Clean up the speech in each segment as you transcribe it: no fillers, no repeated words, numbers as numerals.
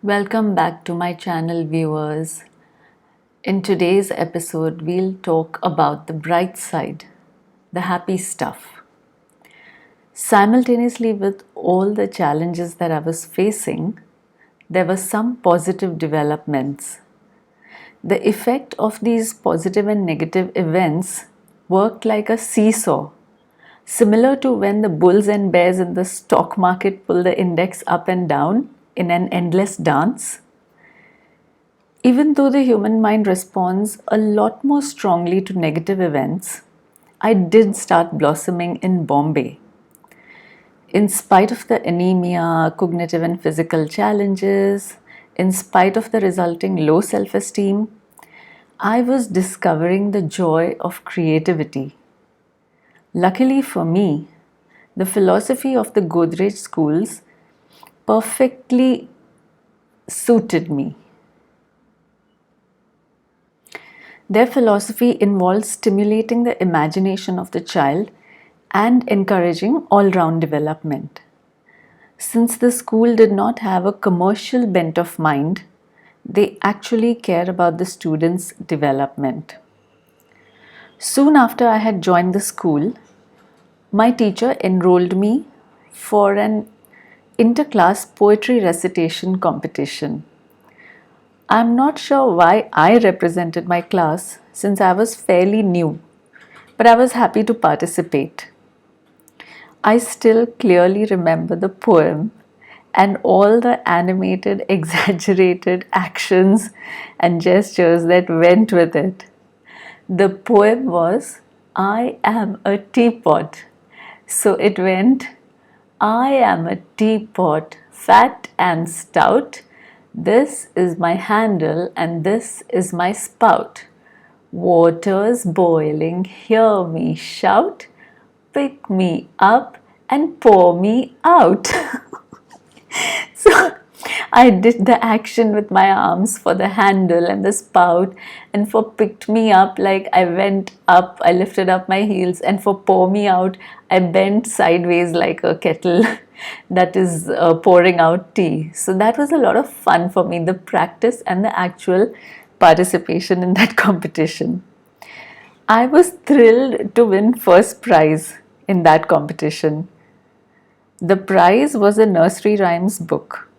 Welcome back to my channel, viewers. In today's episode, we'll talk about the bright side, the happy stuff. Simultaneously, with all the challenges that I was facing, there were some positive developments. The effect of these positive and negative events worked like a seesaw, similar to when the bulls and bears in the stock market pull the index up and down in an endless dance. Even though the human mind responds a lot more strongly to negative events, I did start blossoming in Bombay. In spite of the anemia, cognitive and physical challenges, in spite of the resulting low self esteem, I was discovering the joy of creativity. Luckily for me, the philosophy of the Godrej schools perfectly suited me. Their philosophy involves stimulating the imagination of the child and encouraging all-round development. Since the school did not have a commercial bent of mind, they actually care about the students' development. Soon after I had joined the school, my teacher enrolled me for an interclass poetry recitation competition. I'm not sure why I represented my class since I was fairly new, but I was happy to participate. I still clearly remember the poem and all the animated, exaggerated actions and gestures that went with it. The poem was I am a teapot. So it went, I am a teapot, fat and stout. This is my handle and this is my spout. Water's boiling, hear me shout. Pick me up and pour me out. So I did the action with my arms for the handle and the spout, and for picked me up, like I went up, I lifted up my heels, and for pour me out, I bent sideways like a kettle that is pouring out tea. So that was a lot of fun for me, the practice and the actual participation in that competition. I was thrilled to win first prize in that competition. The prize was a nursery rhymes book.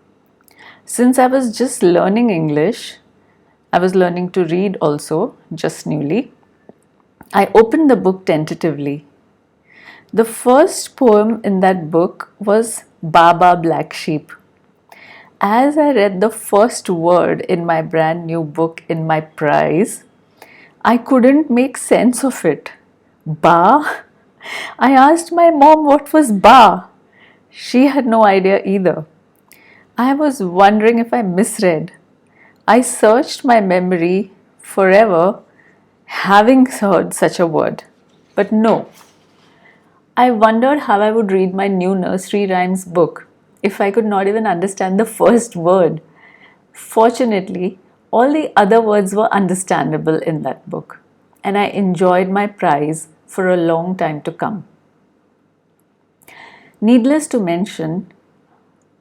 Since I was just learning English, I was learning to read also, just newly. I opened the book tentatively. The first poem in that book was Baa Baa Black Sheep. As I read the first word in my brand new book in my prize, I couldn't make sense of it. Ba? I asked my mom what was ba. She had no idea either. I was wondering if I misread. I searched my memory forever, having heard such a word. But no. I wondered how I would read my new nursery rhymes book if I could not even understand the first word. Fortunately, all the other words were understandable in that book, and I enjoyed my prize for a long time to come. Needless to mention,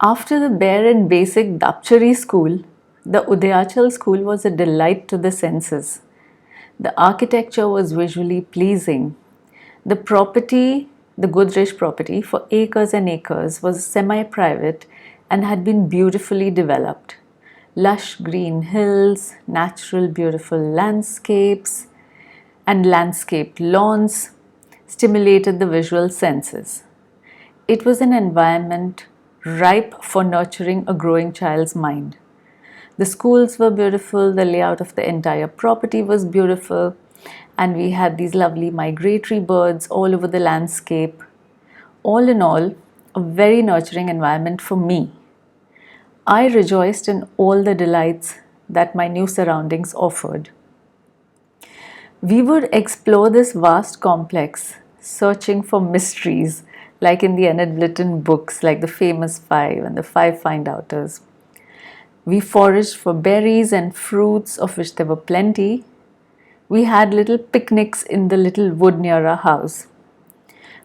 after the bare and basic Dapchari school, the Udayachal school was a delight to the senses. The architecture was visually pleasing. The property, the Godrej property for acres and acres, was semi-private and had been beautifully developed. Lush green hills, natural beautiful landscapes, and landscaped lawns stimulated the visual senses. It was an environment ripe for nurturing a growing child's mind. The schools were beautiful, the layout of the entire property was beautiful, and we had these lovely migratory birds all over the landscape. All in all, a very nurturing environment for me. I rejoiced in all the delights that my new surroundings offered. We would explore this vast complex, searching for mysteries, like in the Enid Blyton books, like the Famous Five and the Five Find Outers. We foraged for berries and fruits, of which there were plenty. We had little picnics in the little wood near our house.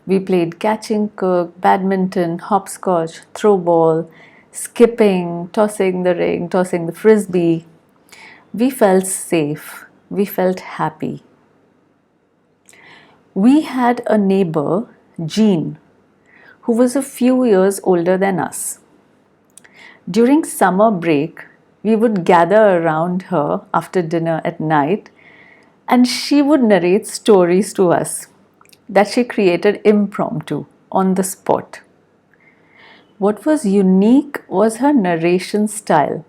We played catch and cook, badminton, hopscotch, throw ball, skipping, tossing the ring, tossing the frisbee. We felt safe. We felt happy. We had a neighbor, Jean, who was a few years older than us. During summer break, we would gather around her after dinner at night, and she would narrate stories to us that she created impromptu, on the spot. What was unique was her narration style.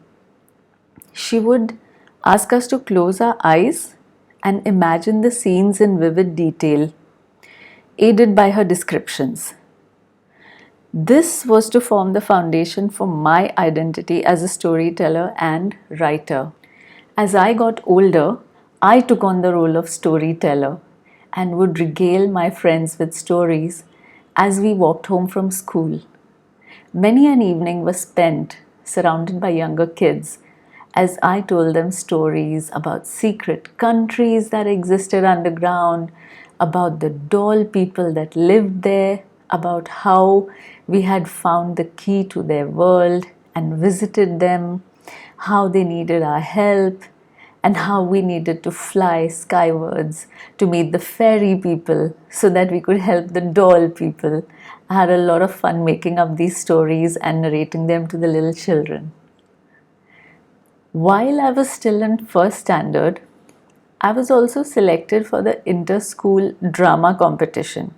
She would ask us to close our eyes and imagine the scenes in vivid detail, aided by her descriptions. This was to form the foundation for my identity as a storyteller and writer. As I got older, I took on the role of storyteller and would regale my friends with stories as we walked home from school. Many an evening was spent surrounded by younger kids as I told them stories about secret countries that existed underground, about the doll people that lived there, about how we had found the key to their world and visited them, how they needed our help, and how we needed to fly skywards to meet the fairy people so that we could help the doll people. I had a lot of fun making up these stories and narrating them to the little children. While I was still in first standard, I was also selected for the inter-school drama competition.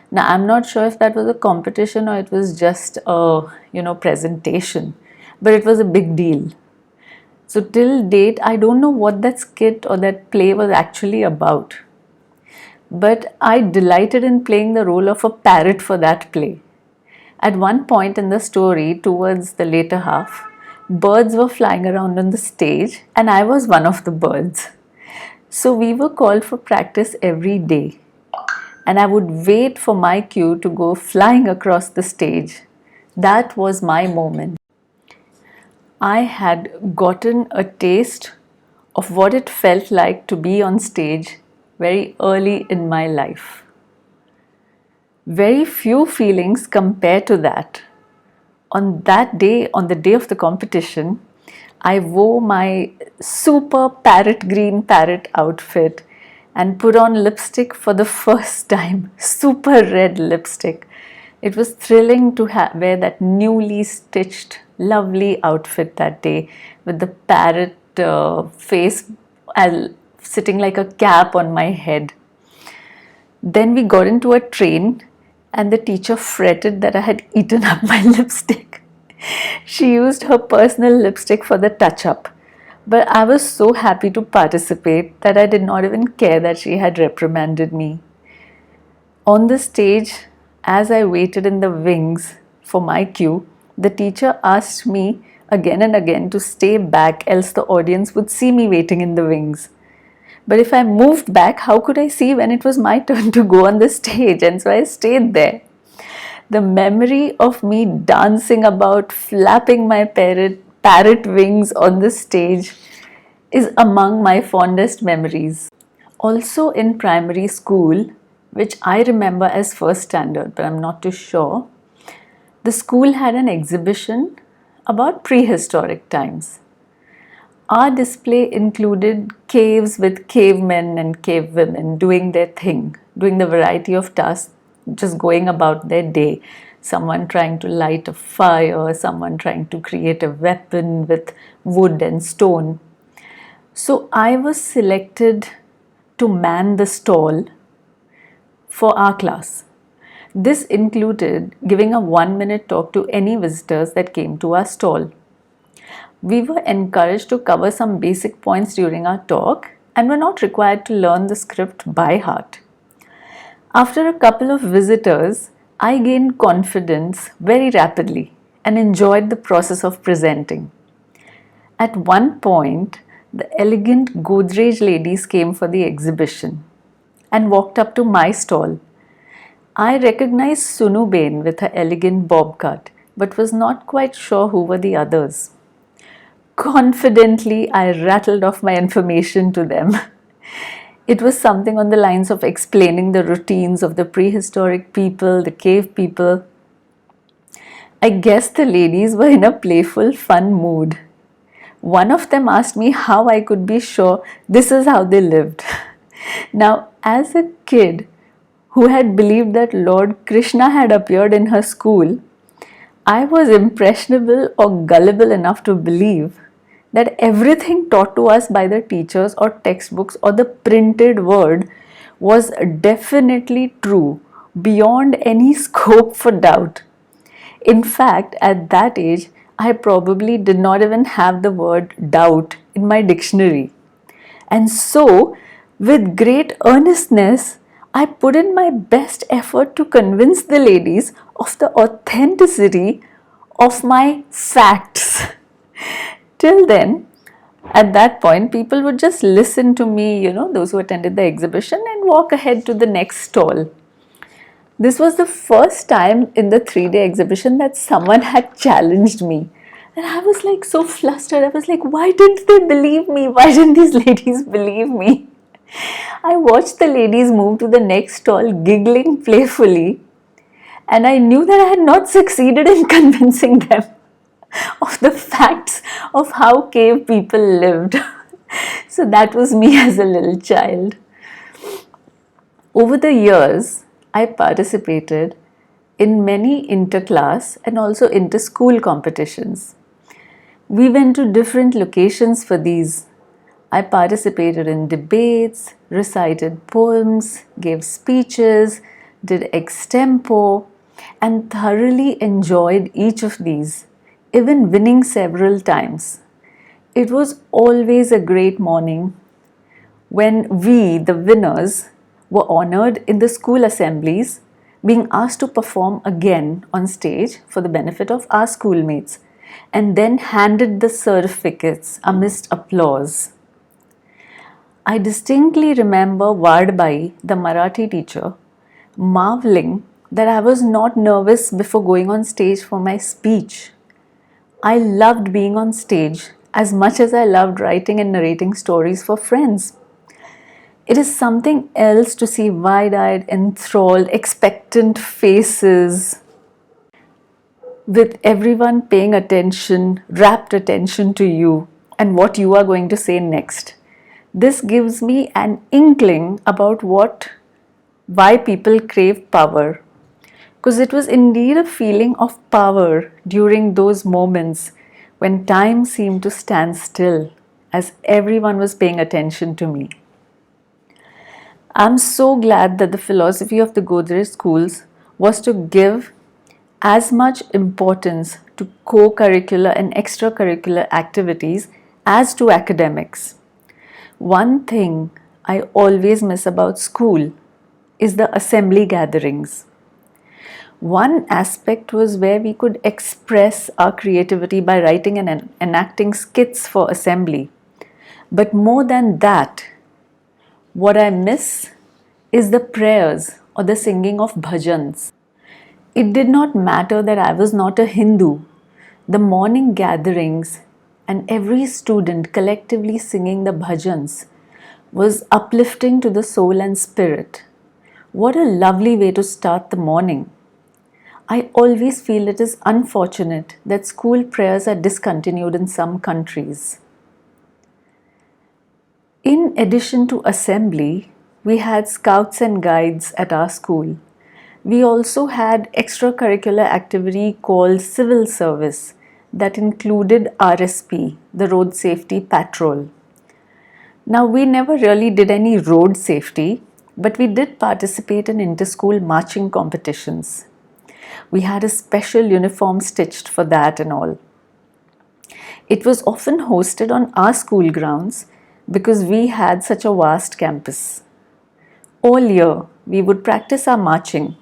Now, I'm not sure if that was a competition or it was just a, presentation, but it was a big deal. So till date, I don't know what that skit or that play was actually about. But I delighted in playing the role of a parrot for that play. At one point in the story, towards the later half, birds were flying around on the stage and I was one of the birds. So we were called for practice every day. And I would wait for my cue to go flying across the stage. That was my moment. I had gotten a taste of what it felt like to be on stage very early in my life. Very few feelings compare to that. On that day, on the day of the competition, I wore my super green parrot outfit and put on lipstick for the first time, super red lipstick. It was thrilling to wear that newly stitched, lovely outfit that day with the parrot face sitting like a cap on my head. Then we got into a train and the teacher fretted that I had eaten up my lipstick. She used her personal lipstick for the touch-up. But I was so happy to participate that I did not even care that she had reprimanded me. On the stage, as I waited in the wings for my cue, the teacher asked me again and again to stay back, else the audience would see me waiting in the wings. But if I moved back, how could I see when it was my turn to go on the stage? And so I stayed there. The memory of me dancing about, flapping my parrot wings on the stage is among my fondest memories. Also in primary school, which I remember as first standard, but I'm not too sure, the school had an exhibition about prehistoric times. Our display included caves with cavemen and cavewomen doing their thing, doing the variety of tasks, just going about their day. Someone trying to light a fire, someone trying to create a weapon with wood and stone. So I was selected to man the stall for our class. This included giving a 1-minute talk to any visitors that came to our stall. We were encouraged to cover some basic points during our talk and were not required to learn the script by heart. After a couple of visitors, I gained confidence very rapidly and enjoyed the process of presenting. At one point, the elegant Godrej ladies came for the exhibition and walked up to my stall. I recognized Sunuben with her elegant bob cut, but was not quite sure who were the others. Confidently, I rattled off my information to them. It was something on the lines of explaining the routines of the prehistoric people, the cave people. I guess the ladies were in a playful, fun mood. One of them asked me how I could be sure this is how they lived. Now, as a kid who had believed that Lord Krishna had appeared in her school, I was impressionable or gullible enough to believe that everything taught to us by the teachers or textbooks or the printed word was definitely true, beyond any scope for doubt. In fact, at that age, I probably did not even have the word doubt in my dictionary. And so, with great earnestness, I put in my best effort to convince the ladies of the authenticity of my facts. Till then, at that point, people would just listen to me, those who attended the exhibition, and walk ahead to the next stall. This was the first time in the 3-day exhibition that someone had challenged me. And I was like so flustered. I was like, why didn't they believe me? Why didn't these ladies believe me? I watched the ladies move to the next stall, giggling playfully, and I knew that I had not succeeded in convincing them of the facts of how cave people lived. So that was me as a little child. Over the years, I participated in many interclass and also inter-school competitions. We went to different locations for these. I participated in debates, recited poems, gave speeches, did extempo, and thoroughly enjoyed each of these, even winning several times. It was always a great morning when we, the winners, were honored in the school assemblies, being asked to perform again on stage for the benefit of our schoolmates, and then handed the certificates amidst applause. I distinctly remember Vardbai, the Marathi teacher, marveling that I was not nervous before going on stage for my speech. I loved being on stage as much as I loved writing and narrating stories for friends. It is something else to see wide-eyed, enthralled, expectant faces with everyone paying attention, rapt attention to you and what you are going to say next. This gives me an inkling about why people crave power. Because it was indeed a feeling of power during those moments when time seemed to stand still as everyone was paying attention to me. I'm so glad that the philosophy of the Godrej schools was to give as much importance to co-curricular and extracurricular activities as to academics. One thing I always miss about school is the assembly gatherings. One aspect was where we could express our creativity by writing and enacting skits for assembly. But more than that, what I miss is the prayers or the singing of bhajans. It did not matter that I was not a Hindu. The morning gatherings and every student collectively singing the bhajans was uplifting to the soul and spirit. What a lovely way to start the morning. I always feel it is unfortunate that school prayers are discontinued in some countries. In addition to assembly, we had scouts and guides at our school. We also had extracurricular activity called civil service that included RSP, the road safety patrol. Now, we never really did any road safety, but we did participate in inter-school marching competitions. We had a special uniform stitched for that and all. It was often hosted on our school grounds because we had such a vast campus. All year, we would practice our marching,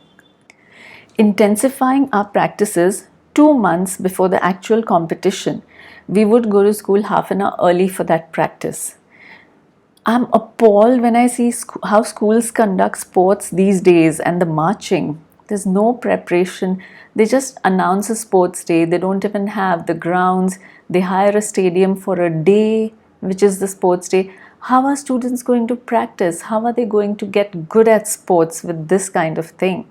intensifying our practices 2 months before the actual competition. We would go to school half an hour early for that practice. I'm appalled when I see how schools conduct sports these days and the marching. There's no preparation. They just announce a sports day. They don't even have the grounds. They hire a stadium for a day, which is the sports day. How are students going to practice? How are they going to get good at sports with this kind of thing?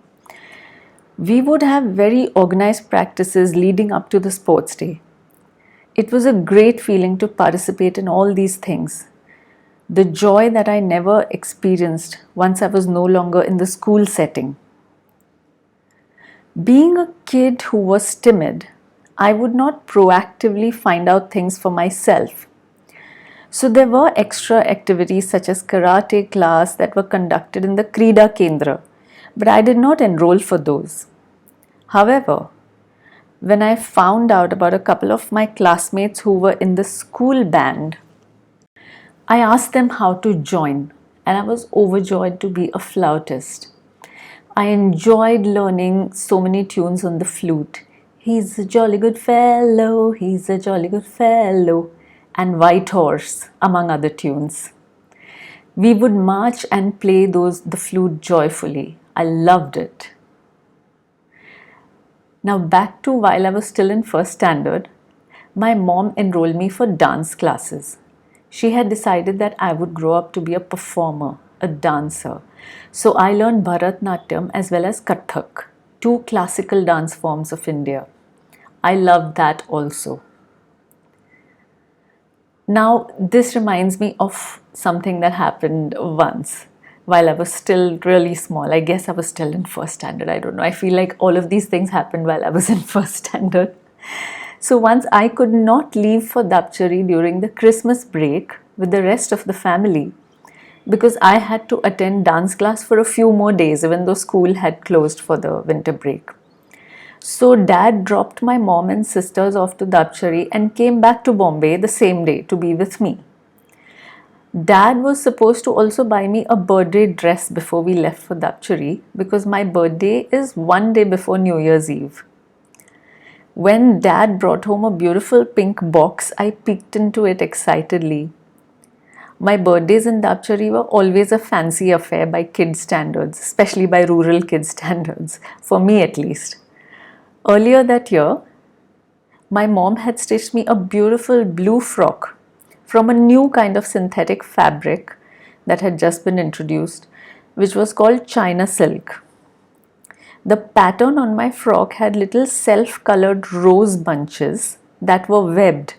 We would have very organized practices leading up to the sports day. It was a great feeling to participate in all these things. The joy that I never experienced once I was no longer in the school setting. Being a kid who was timid, I would not proactively find out things for myself. So there were extra activities such as karate class that were conducted in the Krida Kendra, but I did not enroll for those. However, when I found out about a couple of my classmates who were in the school band, I asked them how to join, and I was overjoyed to be a flautist. I enjoyed learning so many tunes on the flute. He's a jolly good fellow, he's a jolly good fellow, and White Horse, among other tunes. We would march and play the flute joyfully. I loved it. Now back to while I was still in first standard, my mom enrolled me for dance classes. She had decided that I would grow up to be a performer, a dancer. So I learned Bharatnatyam as well as Kathak, two classical dance forms of India. I loved that also. Now this reminds me of something that happened once while I was still really small. I guess I was still in first standard. I don't know. I feel like all of these things happened while I was in first standard. So once I could not leave for Dapchari during the Christmas break with the rest of the family because I had to attend dance class for a few more days even though school had closed for the winter break. So dad dropped my mom and sisters off to Dapchari and came back to Bombay the same day to be with me. Dad was supposed to also buy me a birthday dress before we left for Dapchari because my birthday is one day before New Year's Eve. When Dad brought home a beautiful pink box, I peeked into it excitedly. My birthdays in Dapchari were always a fancy affair by kids' standards, especially by rural kids' standards, for me at least. Earlier that year, my mom had stitched me a beautiful blue frock from a new kind of synthetic fabric that had just been introduced, which was called China silk. The pattern on my frock had little self-colored rose bunches that were webbed,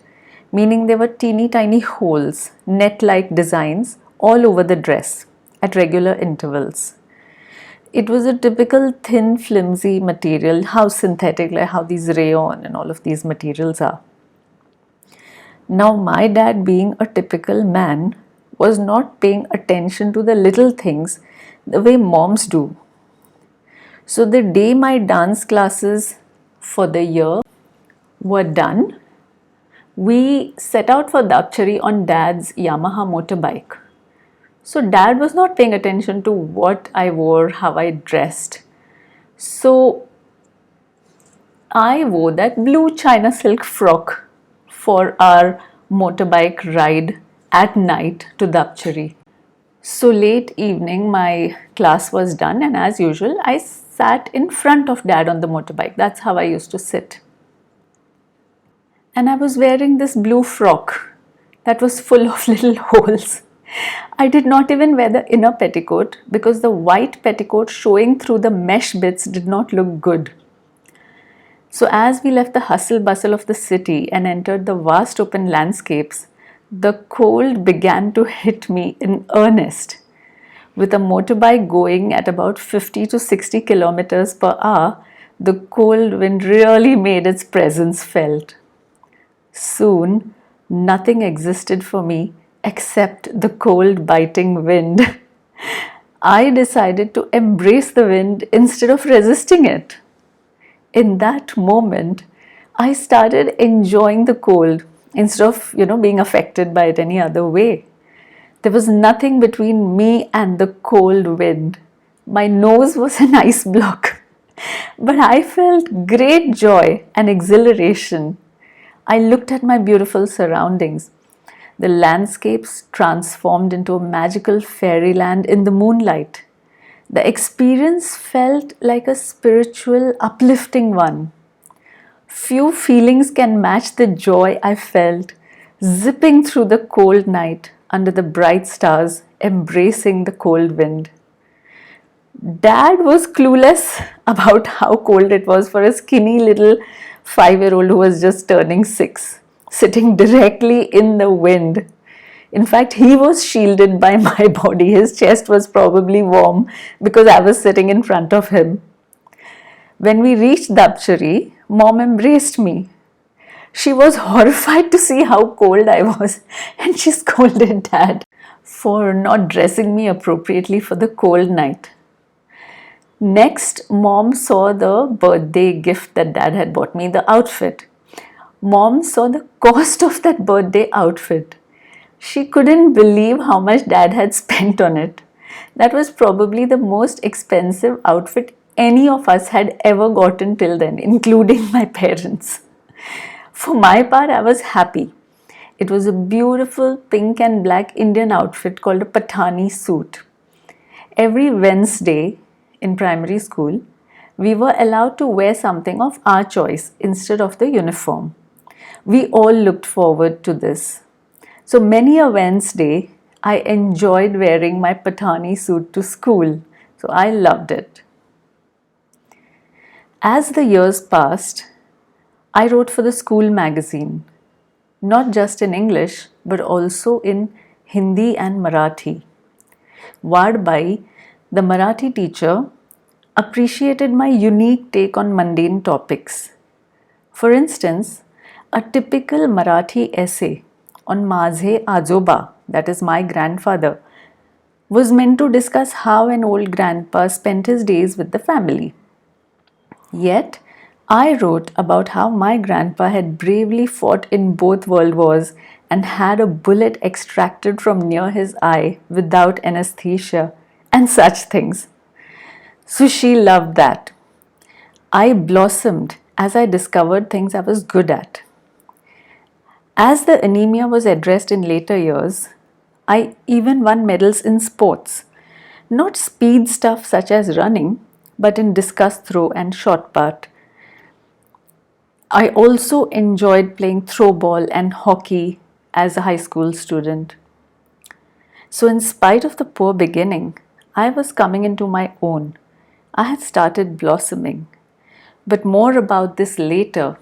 meaning there were teeny tiny holes, net-like designs all over the dress at regular intervals. It was a typical thin, flimsy material, how synthetic, like how these rayon and all of these materials are. Now, my dad, being a typical man, was not paying attention to the little things the way moms do. So, the day my dance classes for the year were done, we set out for Dapchari on dad's Yamaha motorbike. So, dad was not paying attention to what I wore, how I dressed. So, I wore that blue China silk frock for our motorbike ride at night to Dapchari. So late evening, my class was done, and as usual, I sat in front of dad on the motorbike. That's how I used to sit. And I was wearing this blue frock that was full of little holes. I did not even wear the inner petticoat because the white petticoat showing through the mesh bits did not look good. So as we left the hustle bustle of the city and entered the vast open landscapes, the cold began to hit me in earnest. With a motorbike going at about 50 to 60 kilometers per hour, the cold wind really made its presence felt. Soon, nothing existed for me except the cold biting wind. I decided to embrace the wind instead of resisting it. In that moment, I started enjoying the cold instead of, being affected by it any other way. There was nothing between me and the cold wind. My nose was an ice block. But I felt great joy and exhilaration. I looked at my beautiful surroundings. The landscapes transformed into a magical fairyland in the moonlight. The experience felt like a spiritual, uplifting one. Few feelings can match the joy I felt zipping through the cold night under the bright stars, embracing the cold wind. Dad was clueless about how cold it was for a skinny little 5-year-old who was just turning 6, sitting directly in the wind. In fact, he was shielded by my body. His chest was probably warm because I was sitting in front of him. When we reached Dabchari, Mom embraced me. She was horrified to see how cold I was, and she scolded Dad for not dressing me appropriately for the cold night. Next, Mom saw the birthday gift that Dad had bought me, the outfit. Mom saw the cost of that birthday outfit. She couldn't believe how much Dad had spent on it. That was probably the most expensive outfit any of us had ever gotten till then, including my parents. For my part, I was happy. It was a beautiful pink and black Indian outfit called a Pathani suit. Every Wednesday in primary school, we were allowed to wear something of our choice instead of the uniform. We all looked forward to this. So many a Wednesday, I enjoyed wearing my Pathani suit to school. So I loved it. As the years passed, I wrote for the school magazine, not just in English, but also in Hindi and Marathi. Vadbai, the Marathi teacher, appreciated my unique take on mundane topics. For instance, a typical Marathi essay on माझे Ajoba, that is my grandfather, was meant to discuss how an old grandpa spent his days with the family. Yet, I wrote about how my grandpa had bravely fought in both world wars and had a bullet extracted from near his eye without anesthesia and such things. So she loved that. I blossomed as I discovered things I was good at. As the anemia was addressed in later years, I even won medals in sports. Not speed stuff such as running, but in discus throw and shot put. I also enjoyed playing throw ball and hockey as a high school student. So in spite of the poor beginning, I was coming into my own. I had started blossoming. But more about this later.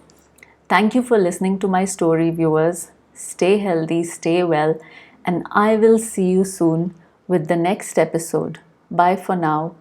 Thank you for listening to my story, viewers. Stay healthy, stay well, and I will see you soon with the next episode. Bye for now.